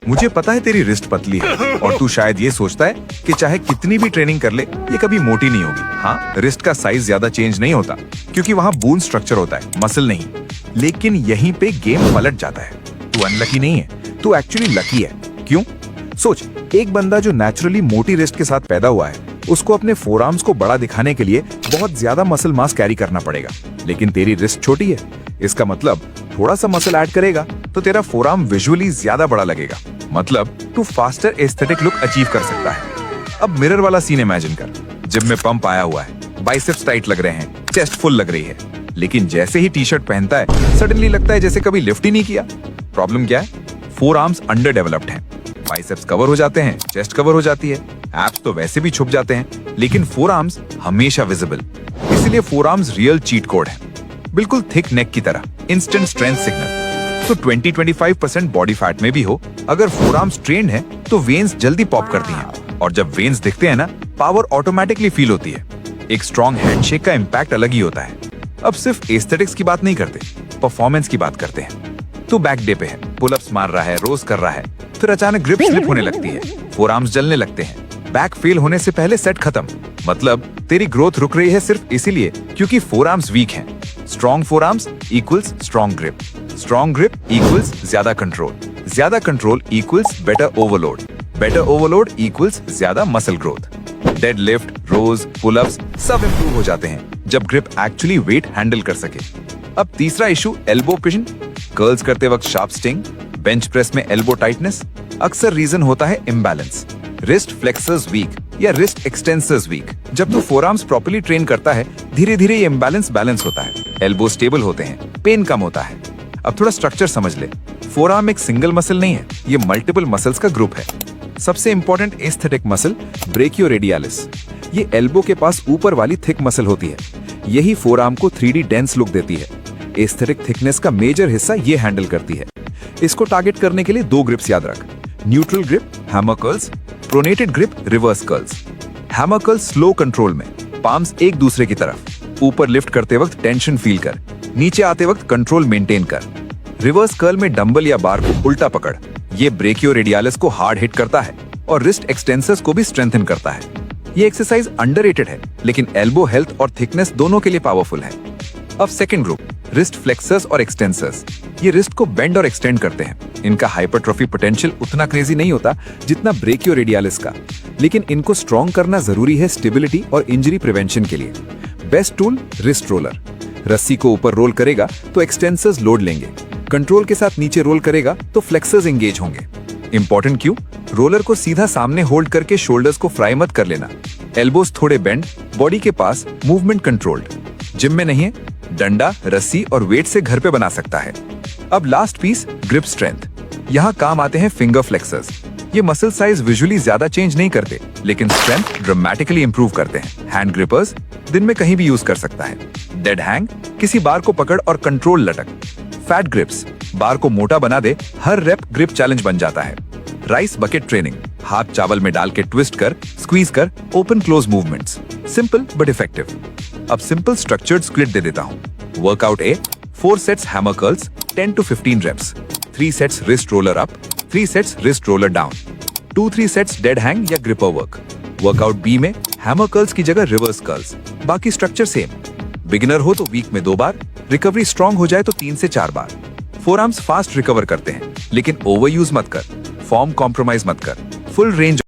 मुझे पता है तेरी रिस्ट पतली है और तू शायद ये सोचता है कि चाहे कितनी भी ट्रेनिंग कर ले ये कभी मोटी नहीं होगी। हाँ, रिस्ट का साइज ज्यादा चेंज नहीं होता क्योंकि वहाँ बोन स्ट्रक्चर होता है, मसल नहीं। लेकिन यहीं पे गेम पलट जाता है। तू अनलकी नहीं है, तू एक्चुअली लकी है। क्यों? सोच, एक बंदा जो नेचुरली मोटी रिस्ट के साथ पैदा हुआ है, उसको अपने फोरआर्म्स को बड़ा दिखाने के लिए बहुत ज्यादा मसल मास कैरी करना पड़ेगा। लेकिन तेरी रिस्ट छोटी है, इसका मतलब थोड़ा सा मसल ऐड करेगा तो तेरा फोरआर्म विजुअली ज्यादा बड़ा लगेगा। मतलब तू फास्टर एस्थेटिक लुक अचीव कर सकता है। अब मिरर वाला सीन इमेजिन कर। जिम में पंप आया हुआ है, बाइसेप्स टाइट लग रहे हैं, चेस्ट फुल लग रही है, लेकिन जैसे ही टी शर्ट पहनता है सडनली लगता है जैसे कभी लिफ्ट ही नहीं किया। प्रॉब्लम क्या है? फोरआर्म्स अंडर डेवलप्ड हैं। बाइसेप्स कवर हो जाते हैं, चेस्ट कवर हो जाती है, एब्स तो वैसे भी छुप जाते हैं, लेकिन फोरआर्म्स हमेशा विजिबल। इसीलिए फोरआर्म्स रियल चीट कोड है, बिल्कुल थिक नेक की तरह, इंस्टेंट स्ट्रेंथ सिग्नल। तो 20-25% बॉडी फैट में भी हो, अगर फोरआर्म्स ट्रेन्ड है तो वेन्स जल्दी पॉप करती हैं, और जब वेन्स दिखते हैं ना, पावर ऑटोमेटिकली फील होती है। एक स्ट्रॉन्ग हैंडशेक का इम्पैक्ट अलग ही होता है। अब सिर्फ एस्थेटिक्स की बात नहीं करते, परफॉर्मेंस की बात करते हैं। तो बैक डे पे है, पुलअप्स मार रहा है, रोज कर रहा है, फिर अचानक ग्रिप स्लिप होने लगती है, फोरआर्म्स जलने लगते हैं, बैक फेल होने से पहले सेट खत्म। मतलब तेरी ग्रोथ रुक रही है सिर्फ इसीलिए क्योंकि फोरआर्म्स वीक हैं। Strong forearms equals strong grip, strong grip equals ज्यादा control equals better overload equals ज्यादा muscle growth. Deadlift, rows, pull ups सब इंप्रूव हो जाते हैं जब ग्रिप एक्चुअली वेट हैंडल कर सके। अब तीसरा इशू, एल्बो पिजन, कर्ल्स करते वक्त शार्प स्टिंग, बेंच प्रेस में एल्बो टाइटनेस। अक्सर रीजन होता है इम्बैलेंस, रिस्ट फ्लेक्सर्स वीक या रिस्ट एक्सटेंसर्स वीक। जब तू फोरआर्म्स प्रॉपर्ली ट्रेन करता है, धीरे धीरे ये इम्बैलेंस बैलेंस होता है, एल्बो स्टेबल होते हैं, पेन कम होता है। अब थोड़ा स्ट्रक्चर समझ ले। फोरआर्म एक सिंगल मसल नहीं है, ये मल्टीपल मसल्स का ग्रुप है। सबसे इंपॉर्टेंट एस्थेटिक मसल ब्रेकियोरेडियालिस, ये एल्बो के पास ऊपर वाली थिक मसल होती है। यही फोरआर्म को 3D डेंस लुक देती है। एस्थेटिक थिकनेस का मेजर हिस्सा ये हैंडल करती है। इसको टारगेट करने के लिए 2 ग्रिप्स याद रख, neutral grip hammer curls, pronated grip reverse curls. Hammer curls slow control में, पाम्स एक दूसरे की तरफ, ऊपर लिफ्ट करते वक्त टेंशन फील कर, नीचे आते वक्त कंट्रोल मेंटेन कर। रिवर्स कर्ल में डंबल या बार को उल्टा पकड़, ये ब्रेकियोरेडियालिस को हार्ड हिट करता है और रिस्ट एक्सटेंसर्स को भी स्ट्रेंथन करता है। ये एक्सरसाइज अंडररेटेड है, लेकिन एल्बो हेल्थ और थिकनेस दोनों के लिए पावरफुल है। अब सेकंड ग्रुप, रिस्ट फ्लेक्सर्स और एक्सटेंसर्स, ये रिस्ट को बेंड और एक्सटेंड करते हैं। इनका हाइपरट्रॉफी पोटेंशियल उतना क्रेजी नहीं होता जितना ब्रेकियोरेडियालिस का, लेकिन इनको स्ट्रॉन्ग करना जरूरी है स्टेबिलिटी और इंजरी प्रिवेंशन के लिए। Best tool, wrist roller. रस्सी को ऊपर रोल करेगा तो एक्सटेंसर्स लोड लेंगे, कंट्रोल के साथ नीचे रोल करेगा तो फ्लेक्सर्स एंगेज होंगे। इंपॉर्टेंट क्यों? रोलर को सीधा सामने होल्ड करके शोल्डर्स को फ्राई मत कर लेना। एल्बोस थोड़े बेंड, बॉडी के पास मूवमेंट कंट्रोल्ड। जिम में नहीं है, डंडा, रस्सी और वेट से घर पे बना सकता है। अब लास्ट पीस, ग्रिप स्ट्रेंथ। यहाँ काम आते हैं फिंगर फ्लेक्सर्स। ये मसल साइज विजुअली ज्यादा चेंज नहीं करते, लेकिन स्ट्रेंथ ड्रामेटिकली इंप्रूव करते हैं। हैंड ग्रिपर्स दिन में कहीं भी यूज कर सकता है। डेड हैंग, किसी बार को पकड़ और कंट्रोल लटक। फैट ग्रिप्स, बार को मोटा बना दे, हर रेप ग्रिप चैलेंज बन जाता है। राइस बकेट ट्रेनिंग, हाथ चावल में डाल के ट्विस्ट कर, स्क्वीज कर, open close movements. Simple but effective. अब सिंपल स्ट्रक्चर्ड स्प्लिट दे देता हूँ। Workout A, 4 sets hammer curls, 10 to 15 reps, 3 sets wrist roller up, 3 sets wrist roller down, 2-3 sets dead hang या gripper work। वर्कआउट बी में hammer curls की जगह reverse curls, बाकी structure same. Beginner हो तो week में 2 बार, रिकवरी स्ट्रॉन्ग हो जाए तो 3 से 4 बार। फोरआर्म्स फास्ट रिकवर करते हैं, लेकिन ओवरयूज मत कर, फॉर्म कॉम्प्रोमाइज मत कर, फुल रेंज